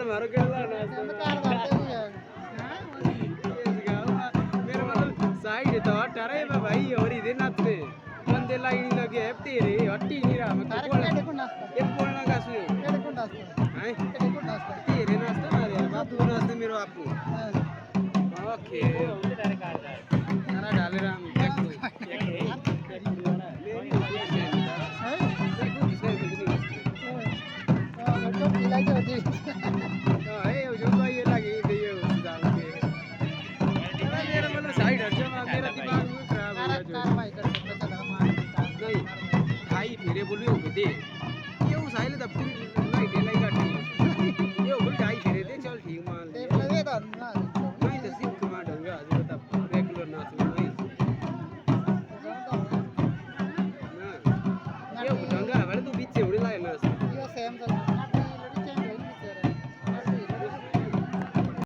मारो केला ना कार मारते भी है मेरा मतलब साइड तो टरे में भाई और इधर नाचते बंदे लाइन लगे है तेरे हट्टी नहीं रहा मैं कार बोल के देखो नाश्ता ये बोलना का सुनो के देखो नाश्ता हैं के देखो नाश्ता तेरे नाश्ता मारे यार बाप तू नाश्ते मेरे आपको ओके सारा डाले रहा हूँ तो पिला के होती मेरा मतलब साइड हट जा मेरा दिमाग में खराब हो गया जो कार्रवाई कर सकता चला मार नहीं भाई मेरे बोलियो दे ये उस आइले तब पूरी